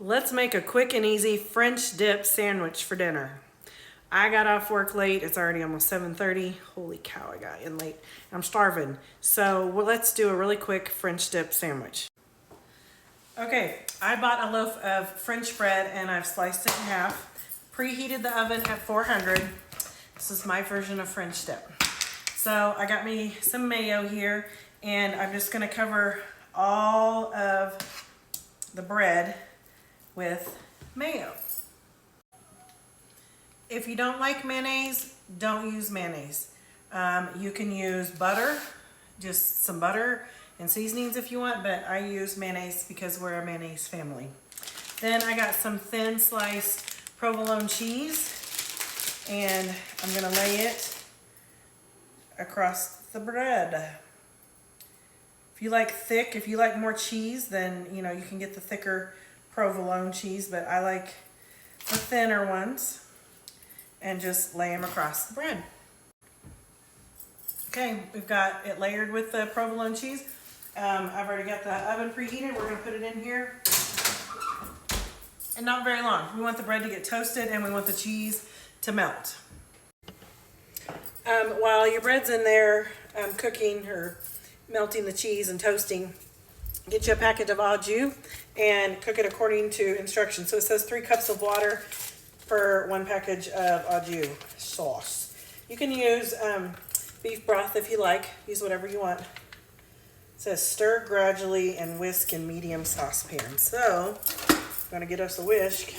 Let's make a quick and easy French dip sandwich for dinner. I got off work late. It's already almost 7:30. Holy cow, I got in late. I'm starving. So let's do a really quick French dip sandwich. Okay, I bought a loaf of French bread and I've sliced it in half. Preheated the oven at 400. This is my version of French dip. So I got me some mayo here and I'm just gonna cover all of the bread with mayo. If you don't like mayonnaise, don't use mayonnaise. You can use butter, just some butter and seasonings if you want, but I use mayonnaise because we're a mayonnaise family. Then I got some thin sliced provolone cheese and I'm gonna lay it across the bread. If you like thick, if you like more cheese, then you can get the thicker provolone cheese, but I like the thinner ones, and just lay them across the bread. Okay, we've got it layered with the provolone cheese. I've already got the oven preheated. We're gonna put it in here, and not very long. We want the bread to get toasted and we want the cheese to melt. While your bread's in there cooking or melting the cheese and toasting, get you a packet of au jus and cook it according to instructions. So it says 3 cups of water for 1 package of au jus sauce. You can use beef broth if you like. Use whatever you want. It says stir gradually and whisk in medium saucepan. So I'm going to get us a whisk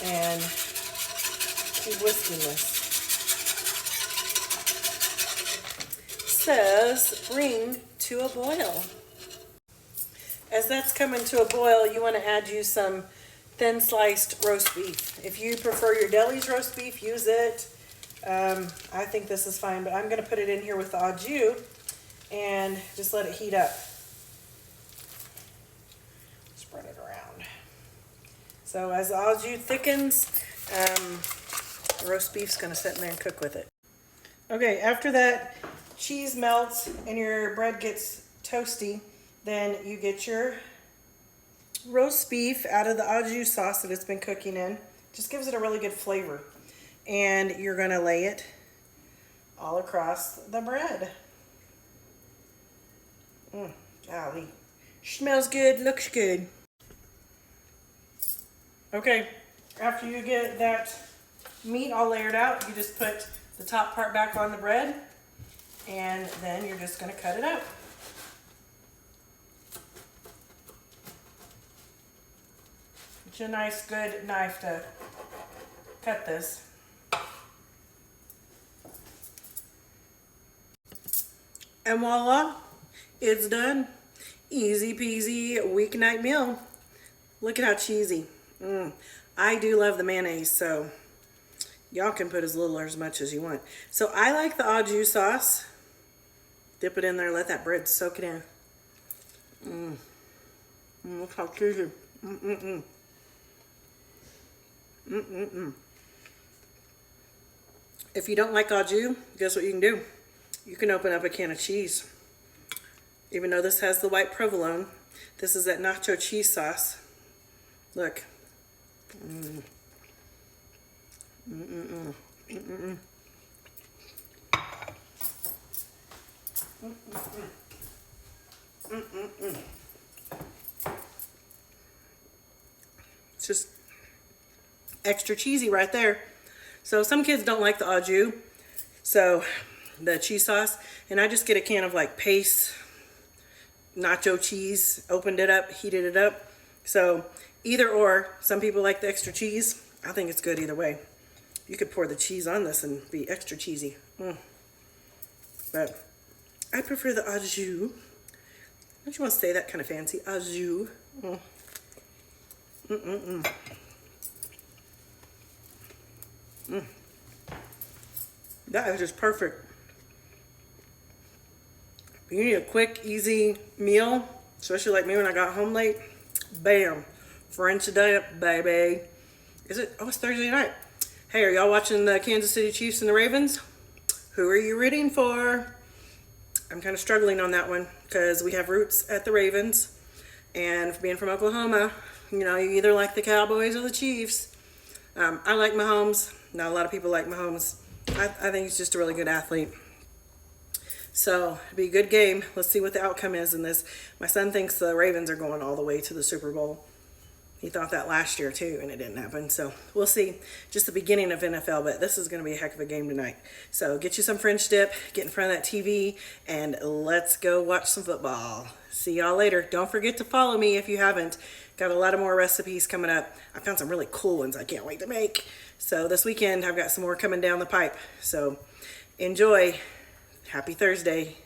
and keep whisking this. Says bring to a boil. As that's coming to a boil, you want to add you some thin sliced roast beef. If you prefer your deli's roast beef, use it. I think this is fine, but I'm going to put it in here with the au jus and just let it heat up. Spread it around. So as the au jus thickens, the roast beef's going to sit in there and cook with it. Okay, after that cheese melts and your bread gets toasty, then you get your roast beef out of the au jus sauce that it's been cooking in. Just gives it a really good flavor. And you're going to lay it all across the bread. Golly. Smells good, looks good. Okay, after you get that meat all layered out, you just put the top part back on the bread, and then you're just going to cut it up. Get you a nice good knife to cut this. And voila, it's done. Easy peasy weeknight meal. Look at how cheesy. I do love the mayonnaise, so y'all can put as little or as much as you want. So I like the au jus sauce. Dip it in there, let that bread soak it in. Look how cheesy. If you don't like au jus, guess what you can do? You can open up a can of cheese. Even though this has the white provolone, this is that nacho cheese sauce. Look. It's just extra cheesy right there. So some kids don't like the au jus, so the cheese sauce, and I just get a can of like Pace nacho cheese, opened it up, heated it up. So either or, some people like the extra cheese. I think it's good either way. You could pour the cheese on this and be extra cheesy. But I prefer the au jus. Don't you want to say that kind of fancy? Au jus. That is just perfect. You need a quick, easy meal, especially like me when I got home late. Bam. French dip, baby. Is it? Oh, it's Thursday night. Hey, are y'all watching the Kansas City Chiefs and the Ravens? Who are you rooting for? I'm kind of struggling on that one because we have roots at the Ravens. And being from Oklahoma, you know, you either like the Cowboys or the Chiefs. I like Mahomes. Not a lot of people like Mahomes. I think he's just a really good athlete. So it'll be a good game. Let's see what the outcome is in this. My son thinks the Ravens are going all the way to the Super Bowl. He thought that last year too, and it didn't happen. So we'll see. Just the beginning of NFL, but this is going to be a heck of a game tonight. So get you some French dip, get in front of that TV, and let's go watch some football. See y'all later. Don't forget to follow me if you haven't. Got a lot of more recipes coming up. I found some really cool ones I can't wait to make. So this weekend I've got some more coming down the pipe. So enjoy. Happy Thursday.